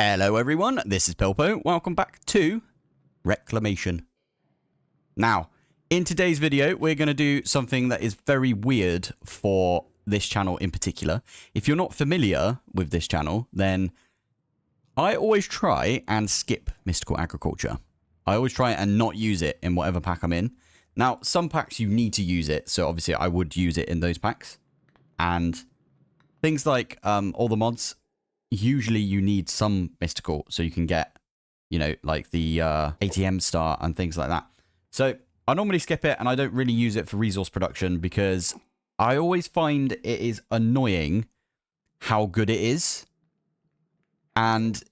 Hello everyone, this is Pilpoh. Welcome back to Reclamation. Now, in today's video, we're going to do something that is very weird for this channel in particular. If you're not familiar with this channel, then I always try and skip mystical agriculture. I always try and not use it in whatever pack I'm in. Now, some packs you need to use it, so obviously I would use it in those packs. And things like all the mods, usually you need some mystical so you can get, you know, like the ATM star and things like that. So I normally skip it and I don't really use it for resource production because I always find it is annoying how good it is. And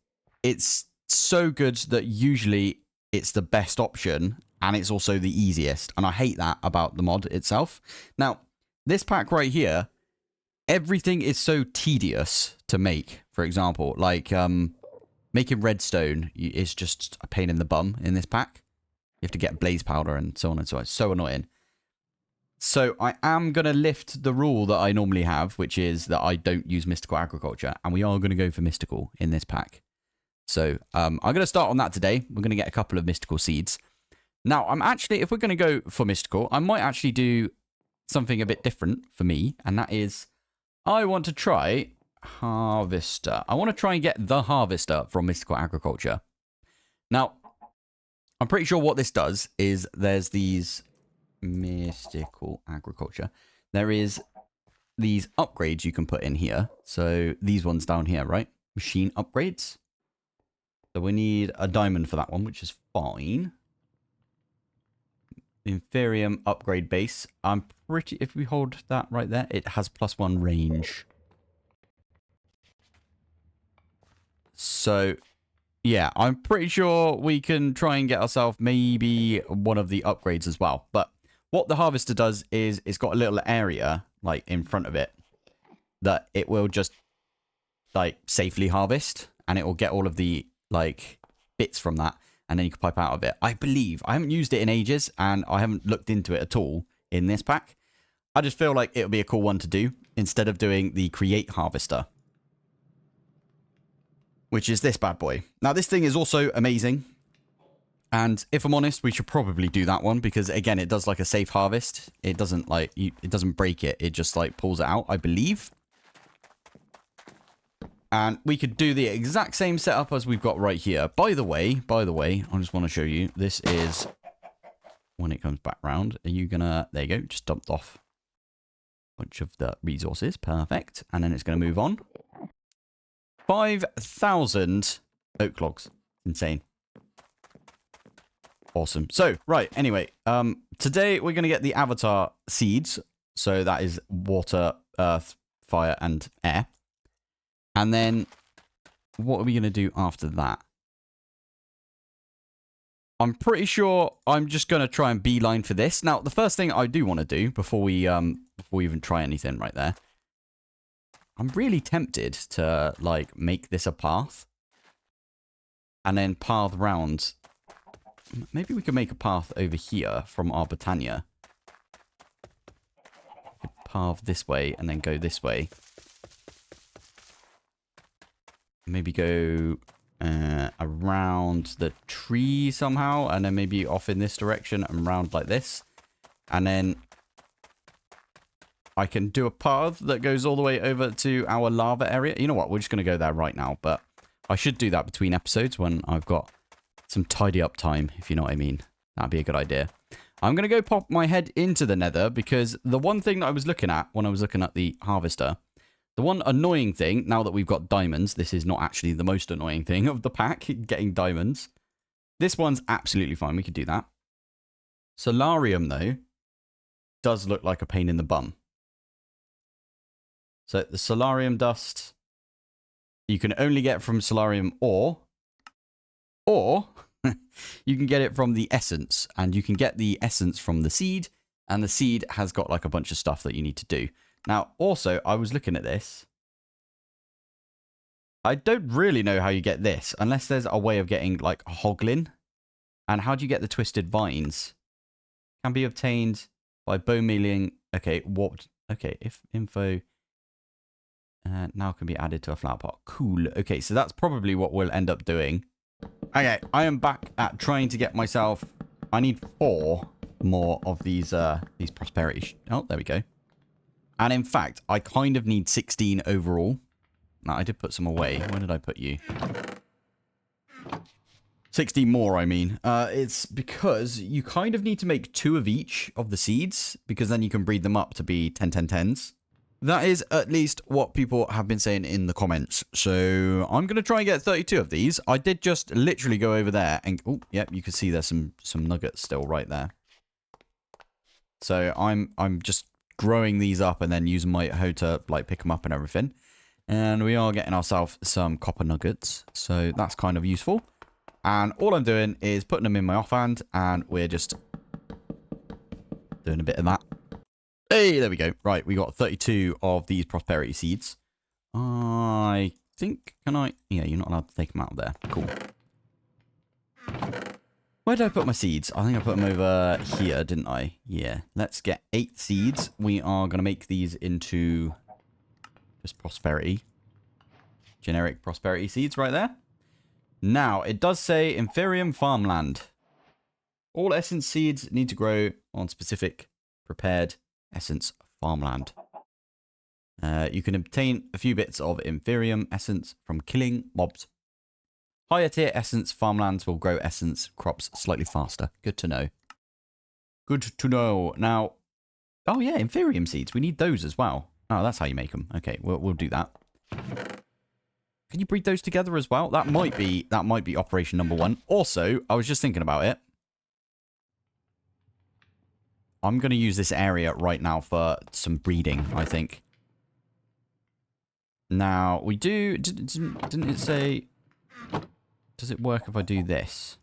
it's so good that usually it's the best option and it's also the easiest. And I hate that about the mod itself. Now, this pack right here, everything is so tedious to make. For example, like making redstone is just a pain in the bum in this pack. You have to get blaze powder and so on and so on. It's so annoying. So I am going to lift the rule that I normally have, which is that I don't use mystical agriculture. And we are going to go for mystical in this pack. So I'm going to start on that today. We're going to get a couple of mystical seeds. Now, I'm actually, if we're going to go for mystical, I might actually do something a bit different for me. And that is, I want to try harvester. I want to try and get the harvester from mystical agriculture. Now, I'm pretty sure what this does is there's these mystical agriculture. There is these upgrades you can put in here. So these ones down here, right? Machine upgrades. So we need a diamond for that one, which is fine. Inferium upgrade base. I'm pretty, if we hold that right there, it has +1 range. So, yeah, I'm pretty sure we can try and get ourselves maybe one of the upgrades as well. But what the harvester does is it's got a little area, like, in front of it that it will just, like, safely harvest. And it will get all of the, like, bits from that. And then you can pipe out of it. I believe. I haven't used it in ages. And I haven't looked into it at all in this pack. I just feel like it would be a cool one to do instead of doing the create harvester, which is this bad boy. Now, this thing is also amazing. And if I'm honest, we should probably do that one because, again, it does like a safe harvest. It doesn't like it doesn't break it. It just like pulls it out, I believe. And we could do the exact same setup as we've got right here. By the way, I just want to show you. This is when it comes back round. Are you gonna? There you go. Just dumped off a bunch of the resources. Perfect. And then it's going to move on. 5,000 oak logs. Insane. Awesome. So, right. Anyway, today we're going to get the avatar seeds. So that is water, earth, fire, and air. And then what are we going to do after that? I'm pretty sure I'm just going to try and beeline for this. Now, the first thing I do want to do before we even try anything right there, I'm really tempted to, like, make this a path. And then path round. Maybe we could make a path over here from our Britannia. Path this way and then go this way. Maybe go around the tree somehow. And then maybe off in this direction and round like this. And then I can do a path that goes all the way over to our lava area. You know what? We're just going to go there right now. But I should do that between episodes when I've got some tidy up time, if you know what I mean. That'd be a good idea. I'm going to go pop my head into the nether because the one thing that I was looking at when I was looking at the harvester, the one annoying thing, now that we've got diamonds, this is not actually the most annoying thing of the pack, getting diamonds. This one's absolutely fine. We could do that. Solarium, though, does look like a pain in the bum. So the solarium dust, you can only get from solarium ore, or you can get it from the essence, and you can get the essence from the seed, and the seed has got like a bunch of stuff that you need to do. Now, also, I was looking at this. I don't really know how you get this, unless there's a way of getting like a hoglin. And how do you get the twisted vines? Can be obtained by bone mealing. Okay, warped. Okay, if info. Now can be added to a flower pot. Cool. Okay, so that's probably what we'll end up doing. Okay, I am back at trying to get myself... I need 4 more of these prosperity... Oh, there we go. And in fact, I kind of need 16 overall. Now, I did put some away. Where did I put you? 16 more, I mean. It's because you kind of need to make 2 of each of the seeds, because then you can breed them up to be 10-10-10s. That is at least what people have been saying in the comments. So I'm going to try and get 32 of these. I did just literally go over there and... Oh, yep, you can see there's some nuggets still right there. So I'm just growing these up and then using my hoe to like pick them up and everything. And we are getting ourselves some copper nuggets. So that's kind of useful. And all I'm doing is putting them in my offhand, and we're just doing a bit of that. Hey, there we go. Right, we got 32 of these prosperity seeds. I think, can I? Yeah, you're not allowed to take them out of there. Cool. Where did I put my seeds? I think I put them over here, didn't I? Yeah. Let's get 8 seeds. We are going to make these into just prosperity. Generic prosperity seeds right there. Now, it does say Inferium Farmland. All essence seeds need to grow on specific prepared essence farmland. You can obtain a few bits of Inferium essence from killing mobs. Higher tier essence farmlands will grow essence crops slightly faster. Good to know. Good to know. Now, oh yeah, Inferium seeds. We need those as well. Oh, that's how you make them. Okay, we'll do that. Can you breed those together as well? That might be operation number 1. Also, I was just thinking about it. I'm going to use this area right now for some breeding, I think. Now, we do... Didn't it say... Does it work if I do this?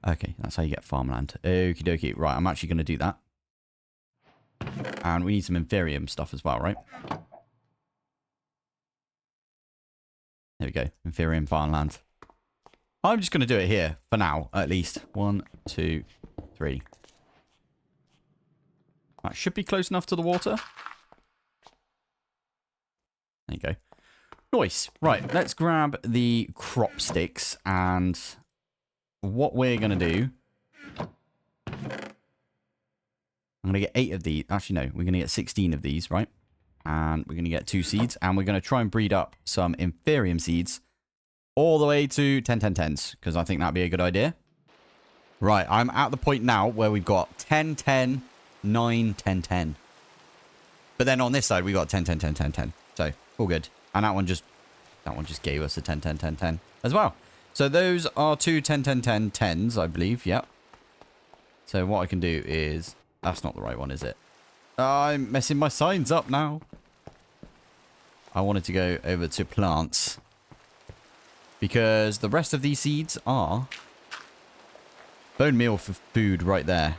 Okay, that's how you get farmland. Okie dokie. Right, I'm actually going to do that. And we need some Inferium stuff as well, right? There we go. Inferium farmland. I'm just going to do it here for now, at least. 1, 2, 3. That should be close enough to the water. There you go. Nice. Right, let's grab the crop sticks, and what we're going to do... I'm going to get 8 of these. Actually, no. We're going to get 16 of these, right? And we're going to get 2 seeds, and we're going to try and breed up some Inferium seeds all the way to 10-10-10s, because I think that'd be a good idea. Right, I'm at the point now where we've got 10-10, 9-10-10. But then on this side, we got 10-10-10-10-10. So, all good. And that one just gave us a 10-10-10-10 as well. So those are 2 10-10-10-10s, I believe. Yep. So what I can do is... That's not the right one, is it? I'm messing my signs up now. I wanted to go over to plants. Because the rest of these seeds are... bone meal for food right there.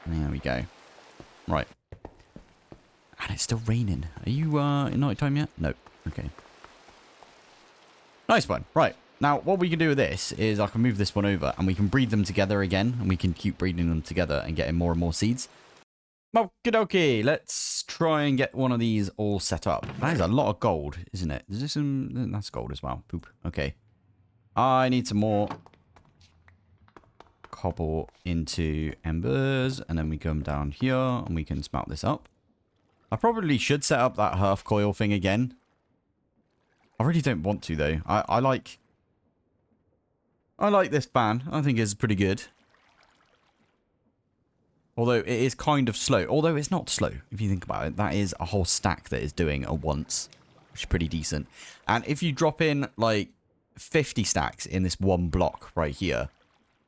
There we go. Right. And it's still raining. Are you in night time yet? No. Okay. Nice one. Right. Now, what we can do with this is I can move this one over and we can breed them together again. And we can keep breeding them together and getting more and more seeds. Okie dokie. Let's try and get one of these all set up. That is a lot of gold, isn't it? Is this some... That's gold as well. Poop. Okay. I need some more cobble into embers. And then we come down here and we can smelt this up. I probably should set up that hearth coil thing again. I really don't want to, though. I like this fan. I think it's pretty good. Although it is kind of slow. Although it's not slow, if you think about it. That is a whole stack that is doing at once. Which is pretty decent. And if you drop in, like, 50 stacks in this one block right here,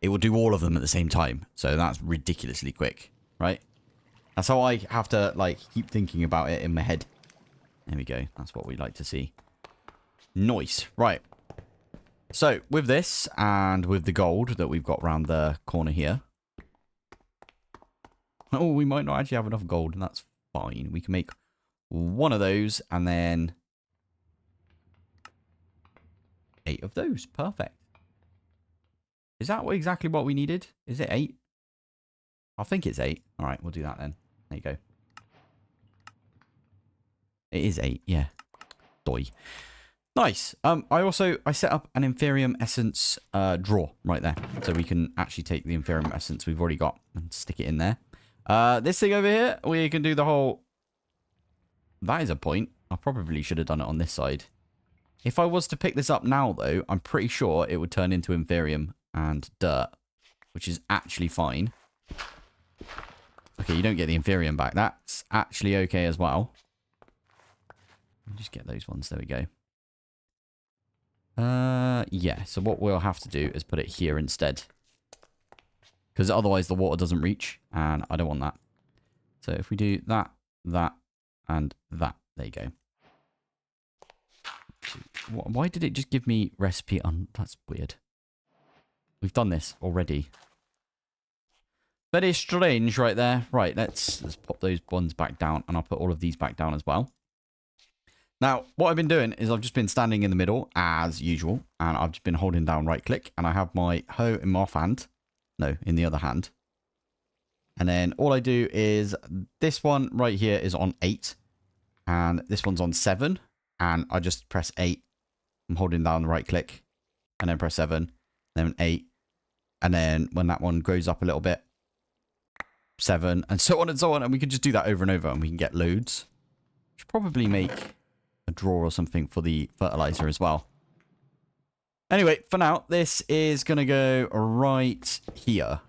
it will do all of them at the same time. So that's ridiculously quick, right? That's how I have to, like, keep thinking about it in my head. There we go. That's what we like to see. Nice. Right. So, with this, and with the gold that we've got around the corner here. Oh, we might not actually have enough gold, and that's fine. We can make one of those, and then 8 of those. Perfect. Is that exactly what we needed? Is it 8? I think it's 8. All right, we'll do that then. There you go. It is 8, yeah. Doi. Nice. I set up an Inferium Essence drawer right there. So we can actually take the Inferium Essence we've already got and stick it in there. This thing over here, we can do the whole... That is a point. I probably should have done it on this side. If I was to pick this up now, though, I'm pretty sure it would turn into Inferium and dirt, which is actually fine. Okay, you don't get the Inferium back. That's actually okay as well. Just get those ones. There we go. Yeah, so what we'll have to do is put it here instead. Because otherwise the water doesn't reach, and I don't want that. So if we do that, that, and that. There you go. Why did it just give me recipe on... That's weird. We've done this already. Very strange right there. Right, let's pop those ones back down, and I'll put all of these back down as well. Now, what I've been doing is I've just been standing in the middle, as usual, and I've just been holding down right-click, and I have my hoe in my off hand. No, in the other hand. And then all I do is this one right here is on 8, and this one's on 7, and I just press 8. I'm holding down the right-click, and then press 7, then 8, and then when that one grows up a little bit, 7, and so on and so on, and we can just do that over and over, and we can get loads. Should probably make a drawer or something for the fertilizer as well. Anyway, for now, this is going to go right here.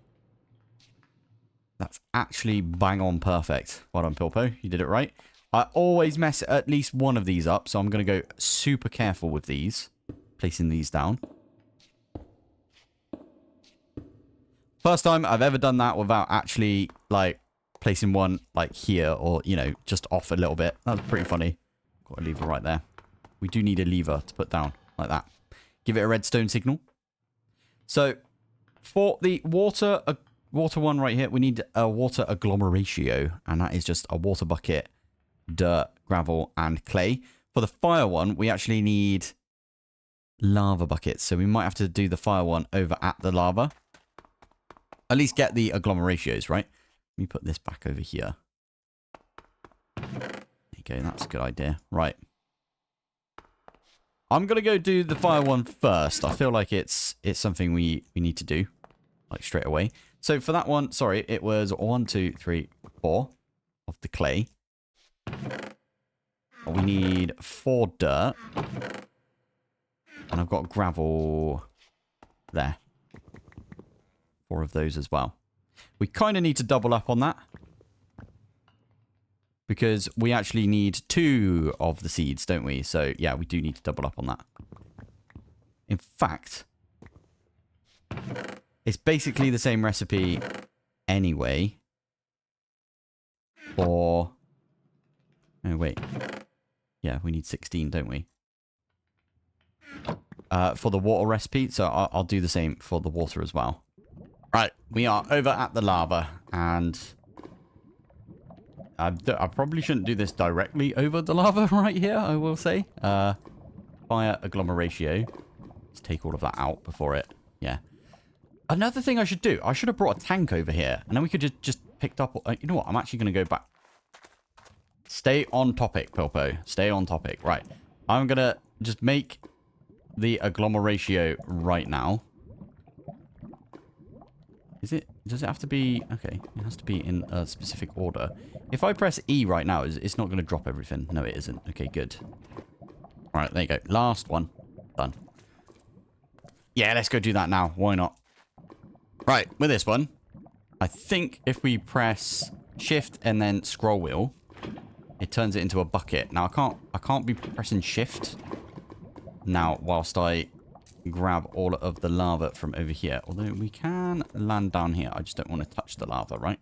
That's actually bang on perfect. Well done, Pilpoh. You did it right. I always mess at least one of these up, so I'm going to go super careful with these. Placing these down. First time I've ever done that without actually, like, placing one, like, here or, you know, just off a little bit. That was pretty funny. Got a lever right there. We do need a lever to put down, like that. Give it a redstone signal. So, for the water one right here, we need a water agglomeratio. And that is just a water bucket, dirt, gravel, and clay. For the fire one, we actually need lava buckets. So we might have to do the fire one over at the lava. At least get the agglomeratios, right? Let me put this back over here. Okay, that's a good idea. Right. I'm going to go do the fire one first. I feel like it's something we need to do. Like, straight away. So, for that one, sorry, it was 1, 2, 3, 4 of the clay. We need 4 dirt. And I've got gravel there. 4 of those as well. We kind of need to double up on that. Because we actually need 2 of the seeds, don't we? So, yeah, we do need to double up on that. In fact, it's basically the same recipe anyway. For... Oh, wait. Yeah, we need 16, don't we? For the water recipe. So, I'll do the same for the water as well. Right, we are over at the lava. And... I probably shouldn't do this directly over the lava right here, I will say. Fire agglomeratio. Let's take all of that out before it... Yeah. Another thing I should do. I should have brought a tank over here. And then we could just picked up... you know what? I'm actually going to go back. Stay on topic, Pilpoh. Stay on topic. Right. I'm going to just make the agglomeratio right now. Is it... Does it have to be... Okay, it has to be in a specific order. If I press E right now, it's not going to drop everything. No, it isn't. Okay, good. Alright, there you go. Last one. Done. Yeah, let's go do that now. Why not? Right, with this one, I think if we press Shift and then scroll wheel, it turns it into a bucket. Now, I can't be pressing Shift now whilst I... grab all of the lava from over here. Although we can land down here. I just don't want to touch the lava, right?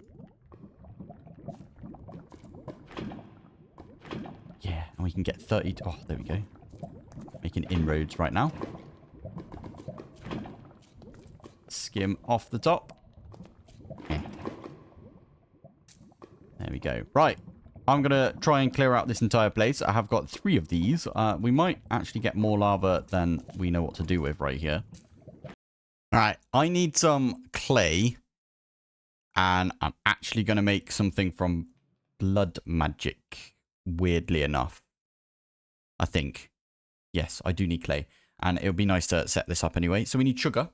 Yeah, and we can get 30... Oh, there we go. Making inroads right now. Skim off the top. Yeah. There we go. Right. I'm going to try and clear out this entire place. I have got 3 of these. We might actually get more lava than we know what to do with right here. Alright, I need some clay. And I'm actually going to make something from blood magic. Weirdly enough. I think. Yes, I do need clay. And it would be nice to set this up anyway. So we need sugar.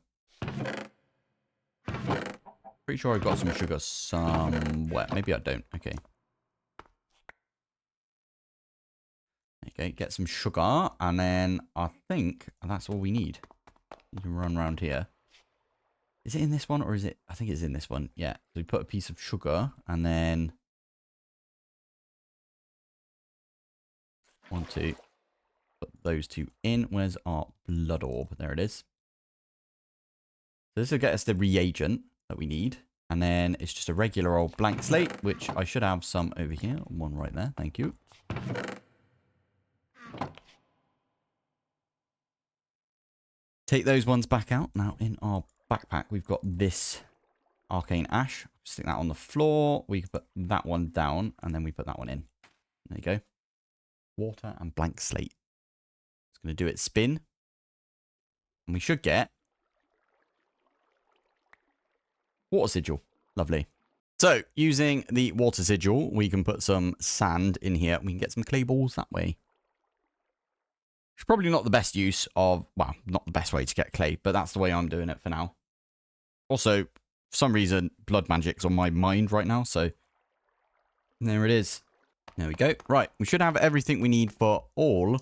Pretty sure I've got some sugar somewhere. Maybe I don't. Okay. Okay, get some sugar. And then I think that's all we need. You can run around here. Is it in this one or is it? I think it's in this one. Yeah. So we put a piece of sugar and then 1, 2. Put those 2 in. Where's our blood orb? There it is. So this will get us the reagent that we need. And then it's just a regular old blank slate, which I should have some over here. One right there. Thank you. Take those ones back out. Now in our backpack, we've got this arcane ash. Stick that on the floor. We can put that one down and then we put that one in. There you go. Water and blank slate. It's going to do its spin. And we should get water sigil. Lovely. So, using the water sigil, we can put some sand in here. We can get some clay balls that way. It's probably not the best use of, well, not the best way to get clay, but that's the way I'm doing it for now. Also, for some reason, blood magic's on my mind right now, so there it is. There we go. Right, we should have everything we need for all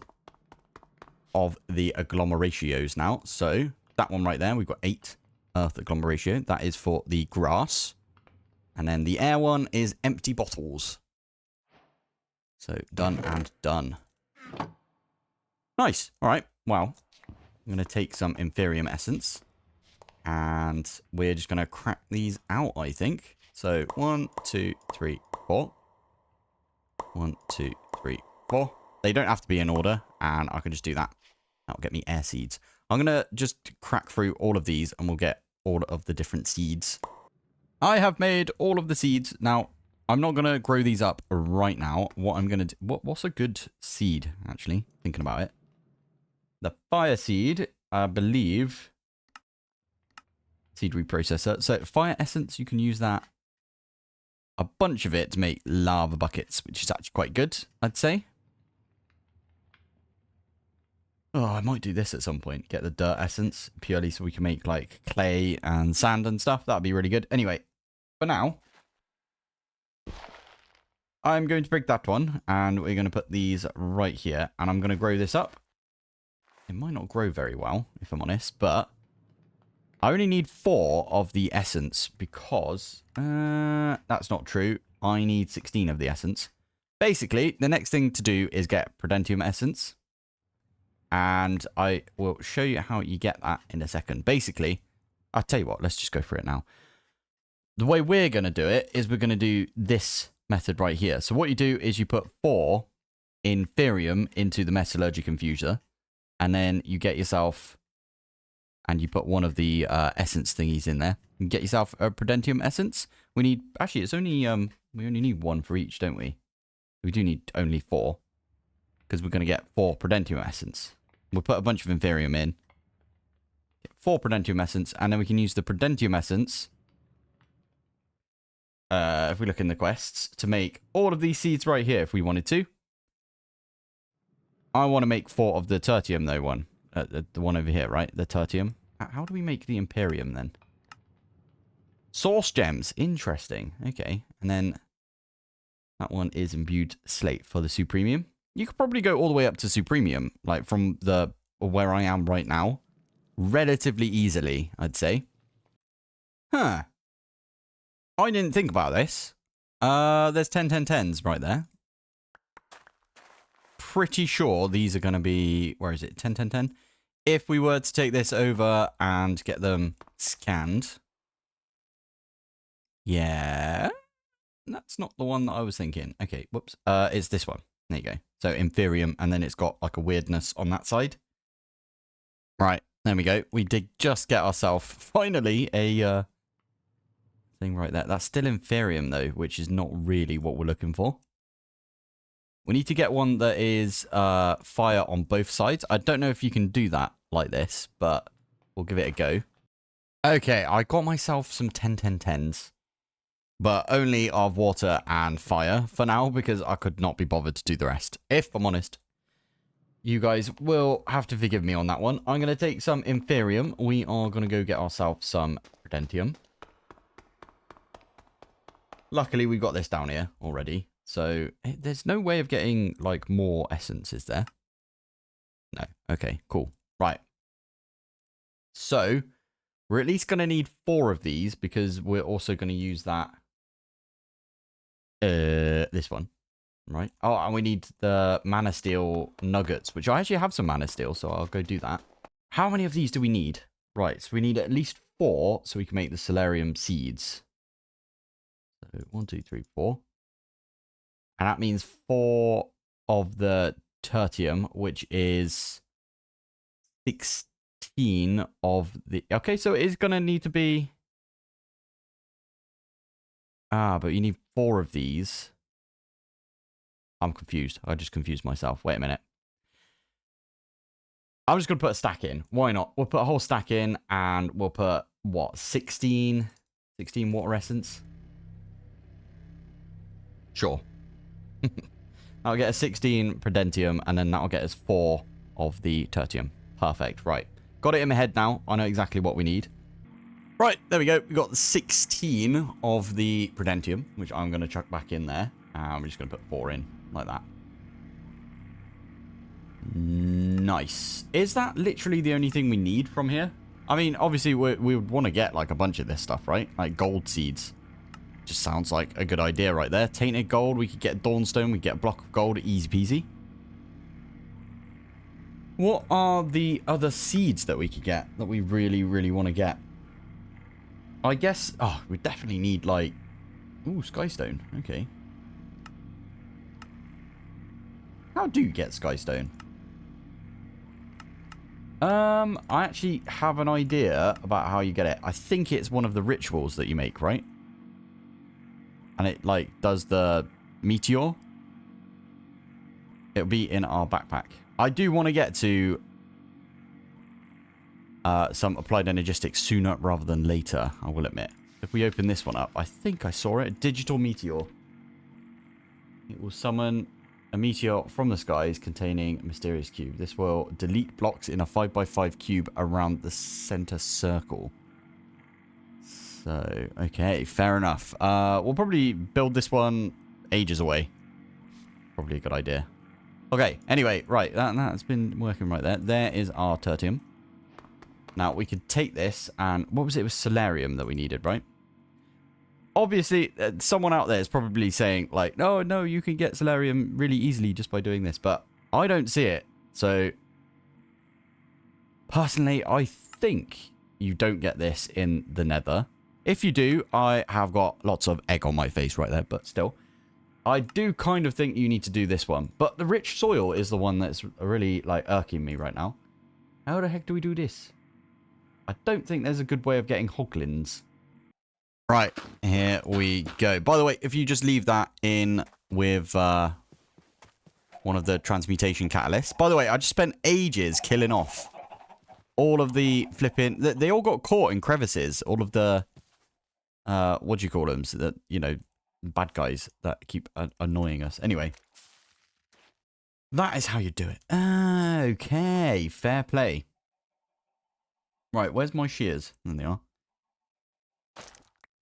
of the agglomeratios now. So, that one right there, we've got 8 earth agglomeratio. That is for the grass. And then the air one is empty bottles. So, done and done. Nice. All right. Well, I'm going to take some Inferium essence. And we're just going to crack these out, I think. So, 1, 2, 3, 4. 1, 2, 3, 4. They don't have to be in order. And I can just do that. That'll get me air seeds. I'm going to just crack through all of these. And we'll get all of the different seeds. I have made all of the seeds. Now, I'm not going to grow these up right now. What I'm going to do... What's a good seed, actually? Thinking about it. The fire seed, I believe... Seed reprocessor. So, fire essence, you can use that. A bunch of it to make lava buckets, which is actually quite good, I'd say. Oh, I might do this at some point. Get the dirt essence, purely so we can make, like, clay and sand and stuff. That'd be really good. Anyway, for now, I'm going to break that one, and we're going to put these right here, and I'm going to grow this up. It might not grow very well, if I'm honest, but I only need 4 of the essence because that's not true. I need 16 of the essence. Basically, the next thing to do is get Prudentium essence, and I will show you how you get that in a second. Basically, I'll tell you what, let's just go through it now. The way we're going to do it is we're going to do this method right here. So what you do is you put 4 Inferium into the Metallurgic Infuser, and then you get yourself, and you put one of the essence thingies in there. You can get yourself a Prudentium essence. We need, actually, it's only, we only need 1 for each, don't we? We do need only 4, because we're going to get 4 Prudentium essence. We'll put a bunch of Inferium in, get 4 Prudentium essence, and then we can use the Prudentium essence, if we look in the quests, to make all of these seeds right here if we wanted to. I want to make 4 of the tertium, though, one. The one over here, right? The tertium. How do we make the Imperium, then? Source gems. Interesting. Okay. And then that one is imbued slate for the Supremium. You could probably go all the way up to Supremium, like from the where I am right now, relatively easily, I'd say. Huh. I didn't think about this. There's 10, 10, 10s right there. Pretty sure these are going to be, where is it? 10, 10, 10. If we were to take this over and get them scanned. Yeah. That's not the one that I was thinking. Okay, whoops. It's this one. There you go. So Inferium, and then it's got like a weirdness on that side. Right, there we go. We did just get ourselves finally a thing right there. That's still Inferium though, which is not really what we're looking for. We need to get one that is fire on both sides. I don't know if you can do that like this, but we'll give it a go. Okay, I got myself some 10, 10, 10s. But only of water and fire for now, because I could not be bothered to do the rest, if I'm honest. You guys will have to forgive me on that one. I'm going to take some Inferium. We are going to go get ourselves some Prudentium. Luckily, we've got this down here already. So, there's no way of getting, like, more essence, is there? No. Okay, cool. Right. So, we're at least going to need 4 of these because we're also going to use that. This one. Right. Oh, and we need the Mana Steel nuggets, which I actually have some Mana Steel, so I'll go do that. How many of these do we need? Right, so we need at least 4 so we can make the Solarium seeds. So 1, 2, 3, 4. And that means 4 of the tertium, which is 16 of the... Okay, so it is going to need to be... Ah, but you need 4 of these. I'm confused. I just confused myself. Wait a minute. I'm just going to put a stack in. Why not? We'll put a whole stack in and we'll put, what, 16 water essence? Sure. I'll get a 16 Prudentium and then that'll get us 4 of the tertium. Perfect. Right. Got it in my head now. I know exactly what we need. Right. There we go. We've got 16 of the Prudentium, which I'm going to chuck back in there. And we're just going to put 4 in like that. Nice. Is that literally the only thing we need from here? I mean, obviously, we would want to get, like, a bunch of this stuff, right? Like, gold seeds. Just sounds like a good idea right there. Tainted gold. We could get Dawnstone. We get a block of gold. Easy peasy. What are the other seeds that we could get that we really, really want to get? I guess... Oh, we definitely need, like... Ooh, Skystone. Okay. How do you get Skystone? I actually have an idea about how you get it. I think it's one of the rituals that you make, right? And it, like, does the meteor. It'll be in our backpack. I do want to get to some applied energistics sooner rather than later, I will admit. If we open this one up, I think I saw it. Digital meteor. It will summon a meteor from the skies containing a mysterious cube. This will delete blocks in a 5x5 cube around the center circle. So, okay, fair enough. We'll probably build this one ages away. Probably a good idea. Okay, anyway, right, that's been working right there. There is our tertium. Now, we could take this and... What was it? It was Solarium that we needed, right? Obviously, someone out there is probably saying, like, no, you can get Solarium really easily just by doing this. But I don't see it. So, personally, I think you don't get this in the nether. If you do, I have got lots of egg on my face right there. But still, I do kind of think you need to do this one. But the rich soil is the one that's really, like, irking me right now. How the heck do we do this? I don't think there's a good way of getting hoglins. Right, here we go. By the way, if you just leave that in with one of the transmutation catalysts. By the way, I just spent ages killing off all of the flipping... They all got caught in crevices. All of the... what do you call them? So that, you know, bad guys that keep annoying us. Anyway. That is how you do it. Okay, fair play. Right, where's my shears? There they are.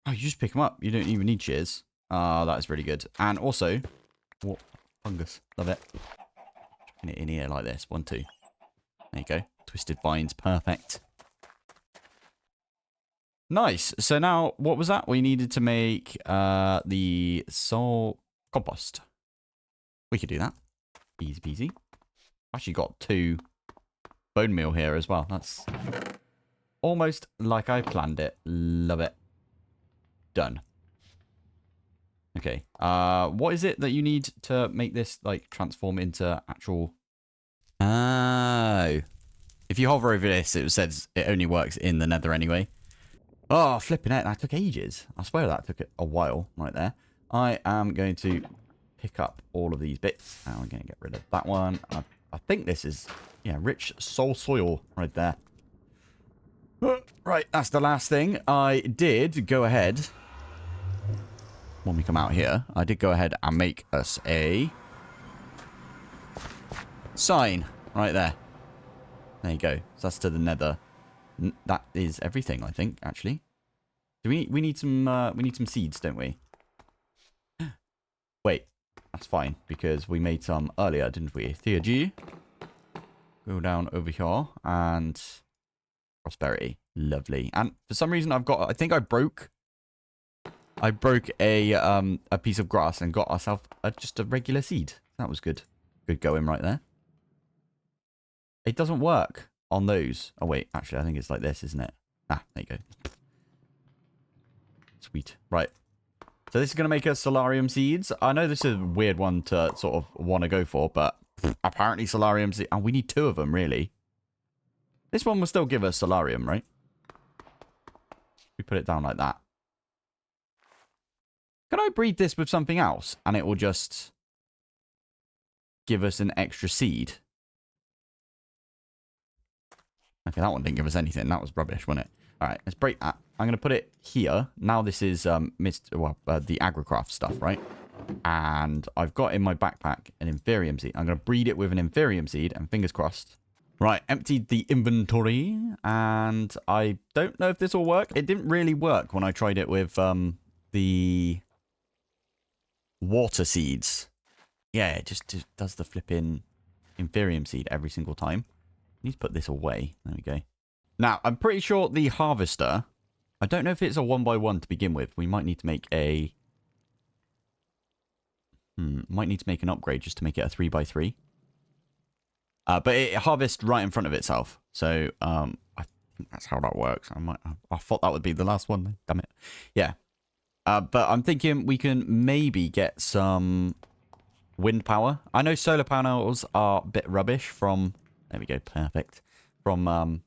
Oh, you just pick them up. You don't even need shears. Ah, that is really good. And also, what fungus? Love it. Chucking it in here like this. 1, 2. There you go. Twisted vines. Perfect. Nice. So now, what was that? We needed to make the soul compost. We could do that. Easy peasy. Actually got 2 bone meal here as well. That's almost like I planned it. Love it. Done. Okay. What is it that you need to make this, like, transform into actual... Oh. If you hover over this, it says it only works in the nether anyway. Oh, flipping it. That took ages. I swear that took a while right there. I am going to pick up all of these bits. And we're going to get rid of that one. I think this is, yeah, rich soul soil right there. Right, that's the last thing. I did go ahead... When we come out here, I did go ahead and make us a sign Right there. There you go. So that's to the nether. That is everything, I think, actually. Do we need some seeds, don't we? Wait. That's fine, because we made some earlier, didn't we? Theurgy. Go down over here, and prosperity. Lovely. And for some reason I think I broke a piece of grass and got ourselves just a regular seed. That was good. Good going right there. It doesn't work on those. Oh wait, actually I think it's like this, isn't it? Ah, there you go. Sweet. Right. So this is going to make us solarium seeds. I know this is a weird one to sort of want to go for, but apparently solarium seeds... And we need 2 of them, really. This one will still give us solarium, right? We put it down like that. Can I breed this with something else? And it will just give us an extra seed. Okay, that one didn't give us anything. That was rubbish, wasn't it? All right, let's break that. I'm going to put it here. Now this is the agricraft stuff, right? And I've got in my backpack an inferium seed. I'm going to breed it with an inferium seed, and fingers crossed. Right, emptied the inventory, and I don't know if this will work. It didn't really work when I tried it with the water seeds. Yeah, it just does the flipping inferium seed every single time. I need to put this away. There we go. Now, I'm pretty sure the harvester... I don't know if it's a 1x1 to begin with. We might need to make a... might need to make an upgrade just to make it a 3x3. But it harvests right in front of itself. So, I think that's how that works. I thought that would be the last one. Damn it. Yeah. But I'm thinking we can maybe get some wind power. I know solar panels are a bit rubbish from... There we go. Perfect. From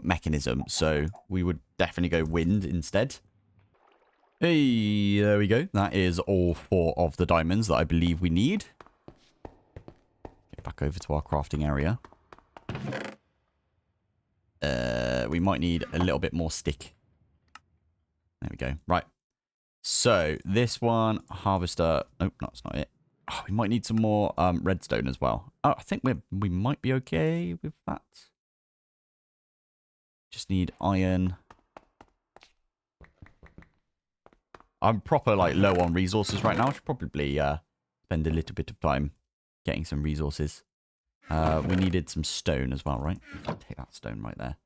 mechanism. So we would definitely go wind instead. Hey, there we go. That is all 4 of the diamonds that I believe we need. Get back over to our crafting area. We might need a little bit more stick. There we go. Right. So this one, harvester. Nope, that's not it. Oh, we might need some more redstone as well. Oh, I think we might be okay with that. Just need iron. I'm proper like low on resources right now. I should probably spend a little bit of time getting some resources. We needed some stone as well, right? Take that stone right there.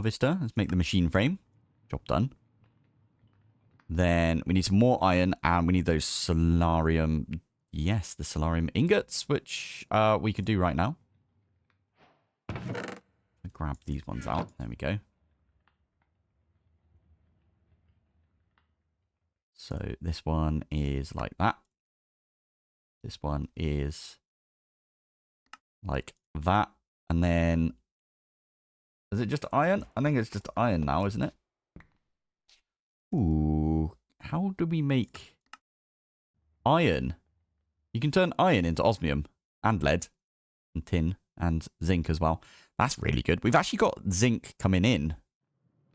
Vista, let's make the machine frame. Job done. Then we need some more iron, and we need those solarium... Yes, the solarium ingots, which we could do right now. Grab these ones out. There we go. So this one is like that. This one is like that. And then... Is it just iron? I think it's just iron now, isn't it? Ooh. How do we make iron? You can turn iron into osmium and lead and tin and zinc as well. That's really good. We've actually got zinc coming in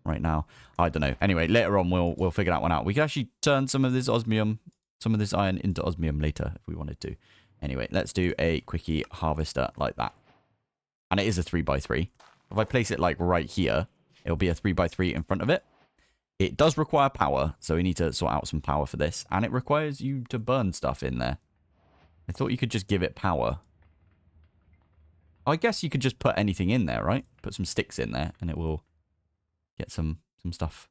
right now. I don't know. Anyway, later on we'll figure that one out. We can actually turn some of this osmium, some of this iron into osmium later if we wanted to. Anyway, let's do a quickie harvester like that. And it is a 3x3. If I place it like right here, it'll be a 3x3 in front of it. It does require power, so we need to sort out some power for this. And it requires you to burn stuff in there. I thought you could just give it power. I guess you could just put anything in there, right? Put some sticks in there and it will get some stuff.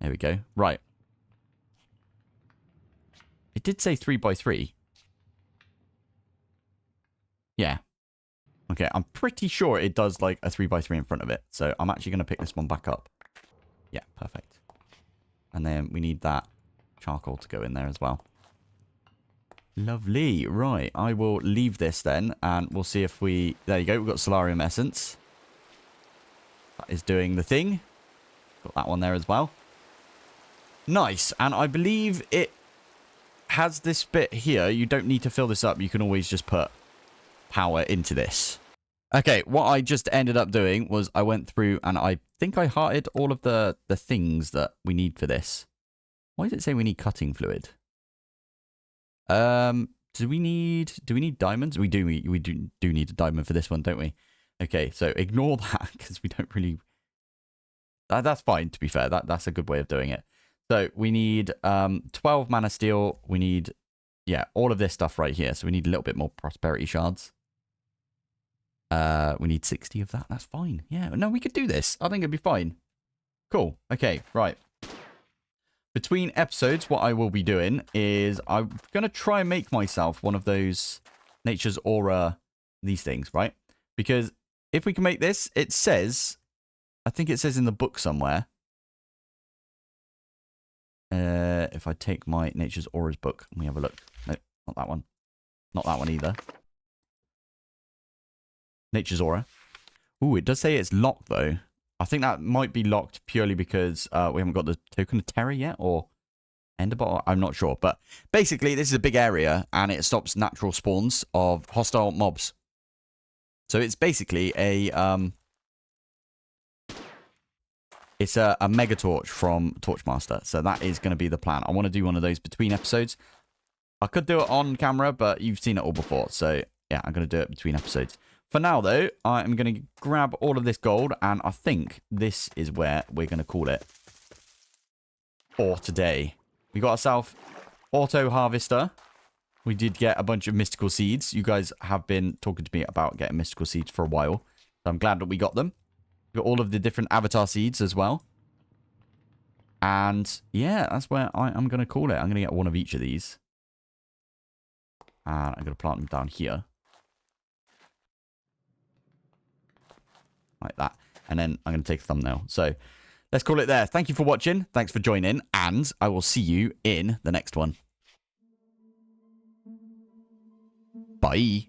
There we go. Right. It did say 3x3. Yeah. Okay, I'm pretty sure it does like a 3x3 in front of it. So I'm actually going to pick this one back up. Yeah, perfect. And then we need that charcoal to go in there as well. Lovely. Right, I will leave this then, and we'll see if we... There you go, we've got solarium essence. That is doing the thing. Got that one there as well. Nice, and I believe it has this bit here. You don't need to fill this up. You can always just put power into this. Okay, what I just ended up doing was I went through and I think I hearted all of the things that we need for this. Why does it say we need cutting fluid? Do we need diamonds? We do need a diamond for this one, don't we? Okay, so ignore that because we don't really. That's fine. To be fair, that's a good way of doing it. So we need 12 mana steel. We need all of this stuff right here. So we need a little bit more prosperity shards. We need 60 of that. That's fine. Yeah, no, we could do this. I think it'd be fine. Cool. Okay, right. Between episodes, what I will be doing is I'm going to try and make myself one of those Nature's Aura, these things, right? Because if we can make this, it says, I think it says in the book somewhere, if I take my Nature's Auras book and we have a look. No, not that one. Not that one either. Nature's Aura. Ooh, it does say it's locked, though. I think that might be locked purely because we haven't got the Token of Terror yet, or Enderbot. I'm not sure. But basically, this is a big area, and it stops natural spawns of hostile mobs. So it's basically a mega torch from Torchmaster. So that is going to be the plan. I want to do one of those between episodes. I could do it on camera, but you've seen it all before. So yeah, I'm going to do it between episodes. For now, though, I'm going to grab all of this gold, and I think this is where we're going to call it for today. We got ourselves auto harvester. We did get a bunch of mystical seeds. You guys have been talking to me about getting mystical seeds for a while, so I'm glad that we got them. We got all of the different avatar seeds as well. And yeah, that's where I'm going to call it. I'm going to get one of each of these. And I'm going to plant them down here. Like that. And then I'm going to take a thumbnail. So let's call it there. Thank you for watching. Thanks for joining. And I will see you in the next one. Bye.